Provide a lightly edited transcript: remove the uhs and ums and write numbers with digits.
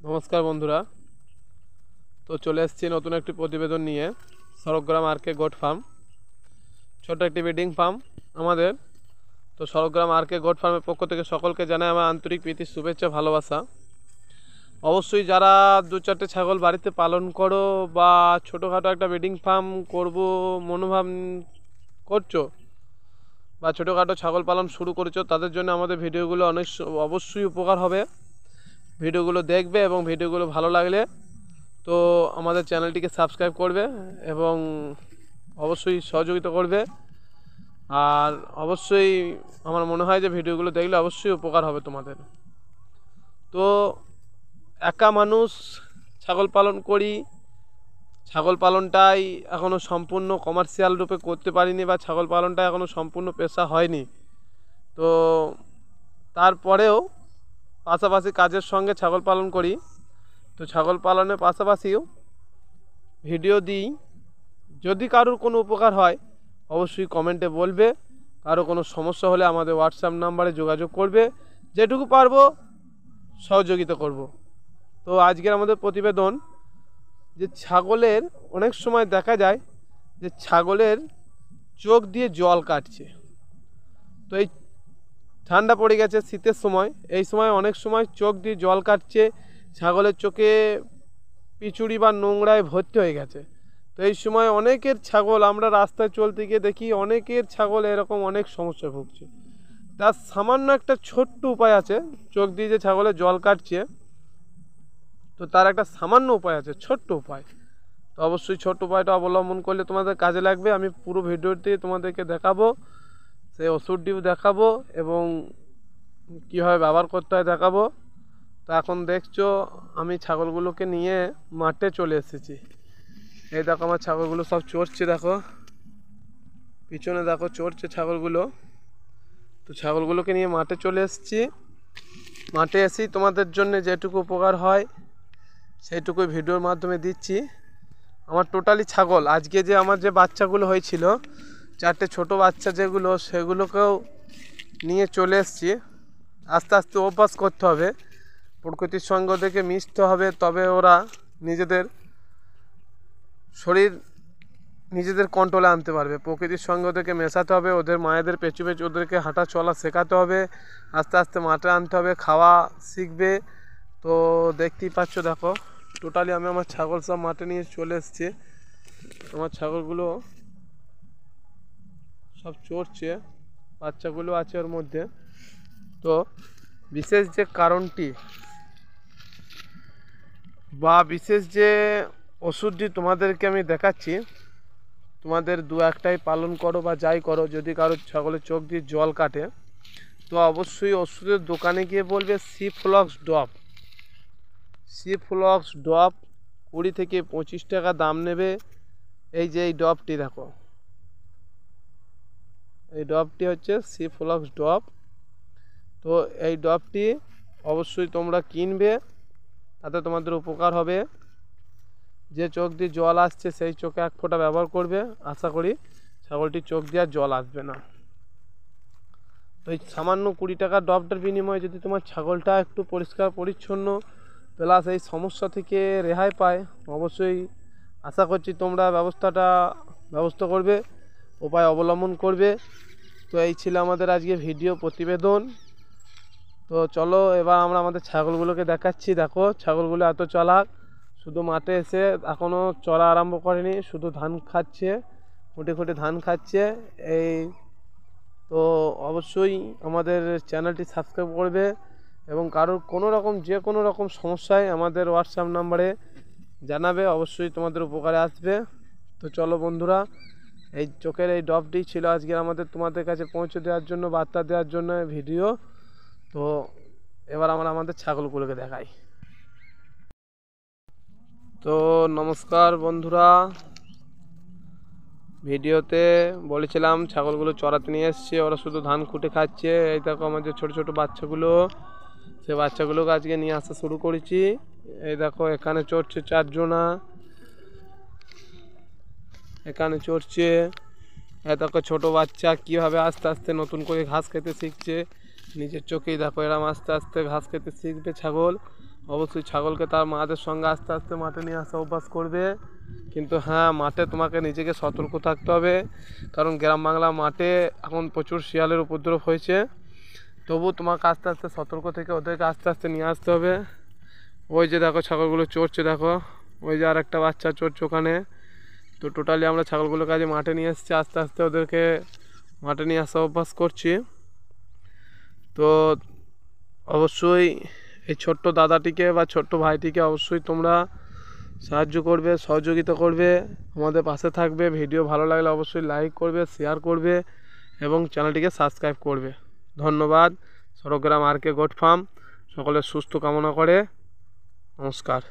নমস্কার বন্ধুরা। তো চলে এসেছি নতুন একটি প্রতিবেদন নিয়ে। সড়কগ্রাম আর কে গোট ফার্ম, ছোট একটি ব্রিডিং ফার্ম আমাদের। তো সড়কগ্রাম আর কে গোট ফার্মের পক্ষ থেকে সকলকে জানাই আমার আন্তরিক প্রীতি, শুভেচ্ছা, ভালোবাসা। অবশ্যই যারা দু চারটে ছাগল বাড়িতে পালন করো বা ছোটোখাটো একটা ব্রিডিং ফার্ম করব মনোভাব করছো বা ছোটোখাটো ছাগল পালন শুরু করেছো, তাদের জন্য আমাদের ভিডিওগুলো অবশ্যই উপকার হবে। ভিডিওগুলো দেখবে এবং ভিডিওগুলো ভালো লাগলে তো আমাদের চ্যানেলটিকে সাবস্ক্রাইব করবে এবং অবশ্যই সহযোগিতা করবে। আর অবশ্যই আমার মনে হয় যে ভিডিওগুলো দেখলে অবশ্যই উপকার হবে তোমাদের। তো একা মানুষ ছাগল পালন করি, ছাগল পালনটাই এখনও সম্পূর্ণ কমার্শিয়াল রূপে করতে পারিনি বা ছাগল পালনটা এখনও সম্পূর্ণ পেশা হয়নি। তো তারপরেও পাশাপাশি কাজের সঙ্গে ছাগল পালন করি। তো ছাগল পালনের পাশাপাশিও ভিডিও দিই। যদি কারোর কোনো উপকার হয় অবশ্যই কমেন্টে বলবে। কারো কোনো সমস্যা হলে আমাদের হোয়াটসঅ্যাপ নাম্বারে যোগাযোগ করবে, যেটুকু পারবো সহযোগিতা করব। তো আজকের আমাদের প্রতিবেদন যে ছাগলের অনেক সময় দেখা যায় যে ছাগলের চোখ দিয়ে জল কাটছে। তো এই ঠান্ডা পড়ে গেছে, শীতের সময়, এই সময় অনেক সময় চোখ দিয়ে জল কাটছে, ছাগলের চোখে পিচুড়ি বা নোংরায় ভর্তি হয়ে গেছে। তো এই সময় অনেকের ছাগল, আমরা রাস্তায় চলতে গিয়ে দেখি অনেকের ছাগল এরকম অনেক সমস্যা ভুগছে। তার সামান্য একটা ছোট্ট উপায় আছে। চোখ দিয়ে যে ছাগলের জল কাটছে, তো তার একটা সামান্য উপায় আছে, ছোট্ট উপায়। তো অবশ্যই ছোট্ট উপায়টা অবলম্বন করলে তোমাদের কাজে লাগবে। আমি পুরো ভিডিওটি তোমাদেরকে দেখাবো, সেই ওষুধটিও দেখাবো এবং কীভাবে ব্যবহার করতে হয় দেখাবো। তো এখন দেখছো আমি ছাগলগুলোকে নিয়ে মাঠে চলে এসেছি। এই দেখো আমার ছাগলগুলো সব চড়ছে, দেখো পিছনে দেখো চড়ছে ছাগলগুলো। তো ছাগলগুলোকে নিয়ে মাঠে চলে এসেছি। মাঠে এসেই তোমাদের জন্য যেটুকু উপকার হয় সেইটুকুই ভিডিওর মাধ্যমে দিচ্ছি। আমার টোটালি ছাগল আজকে যে আমার যে বাচ্চাগুলো হয়েছিল, চারটে ছোট বাচ্চা যেগুলো, সেগুলোকেও নিয়ে চলে এসেছি। আস্তে আস্তে অভ্যাস করতে হবে, প্রকৃতির সঙ্গ থেকে মিশতে হবে, তবে ওরা নিজেদের শরীর নিজেদের কন্ট্রোলে আনতে পারবে। প্রকৃতির সঙ্গে ওদেরকে মেশাতে হবে, ওদের মায়েদের পেছু পেছু ওদেরকে হাঁটা চলা শেখাতে হবে, আস্তে আস্তে মাঠে আনতে হবে, খাওয়া শিখবে। তো দেখতেই পাচ্ছ, দেখো টোটালি আমি আমার ছাগল সব মাঠে নিয়ে চলে এসেছি। আমার ছাগলগুলো সব চড়ছে, বাচ্চাগুলো আছে ওর মধ্যে। তো বিশেষ যে কারণটি বা বিশেষ যে ওষুধটি তোমাদেরকে আমি দেখাচ্ছি, তোমাদের দু একটাই পালন করো বা যাই করো, যদি কারো ছাগলের চোখ দিয়ে জল কাটে তো অবশ্যই ওষুধের দোকানে গিয়ে বলবে সিফ্লক্স ড্রপ। সিফ্লক্স ড্রপ 20 থেকে 25 টাকা দাম নেবে। এই যে এই ড্রপটি দেখো, এই ড্রপটি হচ্ছে সিফ্লক্স ড্রপ। তো এই ড্রপটি অবশ্যই তোমরা কিনবে, তাতে তোমাদের উপকার হবে। যে চোখ দিয়ে জল আসছে সেই চোখে 1 ফোঁটা ব্যবহার করবে, আশা করি ছাগলটির চোখ দিয়ে আর জল আসবে না। তো এই সামান্য 20 টাকার ড্রপটার বিনিময়ে যদি তোমার ছাগলটা একটু পরিষ্কার পরিচ্ছন্ন প্লাস এই সমস্যা থেকে রেহাই পায়, অবশ্যই আশা করছি তোমরা ব্যবস্থা করবে, উপায় অবলম্বন করবে। তো এই ছিল আমাদের আজকে ভিডিও প্রতিবেদন। তো চলো এবার আমরা আমাদের ছাগলগুলোকে দেখাচ্ছি। দেখো ছাগলগুলো এত চালাক, শুধু মাঠে এসে এখনও চড়া আরম্ভ করেনি, শুধু ধান খাচ্ছে, খুঁটে খুঁটে ধান খাচ্ছে। এই তো অবশ্যই আমাদের চ্যানেলটি সাবস্ক্রাইব করবে এবং কারোর যে কোনো রকম সমস্যায় আমাদের হোয়াটসঅ্যাপ নাম্বারে জানাবে, অবশ্যই তোমাদের উপকারে আসবে। তো চলো বন্ধুরা, এই চোখের এই ড্রপটি ছিল আজকে তোমাদের কাছে পৌঁছে দেওয়ার জন্য, বার্তা দেওয়ার জন্য ভিডিও। তো এবার আমরা আমাদের ছাগলগুলোকে দেখাই। তো নমস্কার বন্ধুরা, ভিডিওতে বলেছিলাম ছাগলগুলো চড়াতে নিয়ে এসছে, ওরা শুধু ধান খুঁটে খাচ্ছে। এই দেখো আমার যে ছোটো ছোটো বাচ্চাগুলো, সেই বাচ্চাগুলোকে আজকে নিয়ে আসা শুরু করেছি। এই দেখো এখানে চড়ছে 4 জনা, এখানে চড়ছে। এই দেখো ছোটো বাচ্চা কীভাবে আস্তে আস্তে নতুন করে ঘাস খেতে শিখছে, নিজের চোখেই দেখো এরম আস্তে আস্তে ঘাস খেতে শিখবে ছাগল। অবশ্যই ছাগলকে তার মাদের সঙ্গে আস্তে আস্তে মাঠে নিয়ে আসা অভ্যাস করবে। কিন্তু হ্যাঁ, মাঠে তোমাকে নিজেকে সতর্ক থাকতে হবে, কারণ গ্রাম বাংলা মাঠে এখন প্রচুর শিয়ালের উপদ্রব হয়েছে। তবু তোমাকে আস্তে আস্তে সতর্ক থেকে ওদেরকে আস্তে আস্তে নিয়ে আসতে হবে। ওই যে দেখো ছাগলগুলো চড়ছে, দেখো ওই যে আর একটা বাচ্চা চড়ছে ওখানে। তো টোটালি আমরা ছাগলগুলোর কাজে মাঠে নিয়ে এসেছি, আস্তে আস্তে ওদেরকে মাঠে নিয়ে আসা অভ্যাস করছি। তো অবশ্যই এই ছোট্ট দাদাটিকে বা ছোট্ট ভাইটিকে অবশ্যই তোমরা সাহায্য করবে, সহযোগিতা করবে, আমাদের পাশে থাকবে। ভিডিও ভালো লাগলে অবশ্যই লাইক করবে, শেয়ার করবে এবং চ্যানেলটিকে সাবস্ক্রাইব করবে। ধন্যবাদ। সরগ্রাম আর কে গোট ফার্ম সকলের সুস্থ কামনা করে। নমস্কার।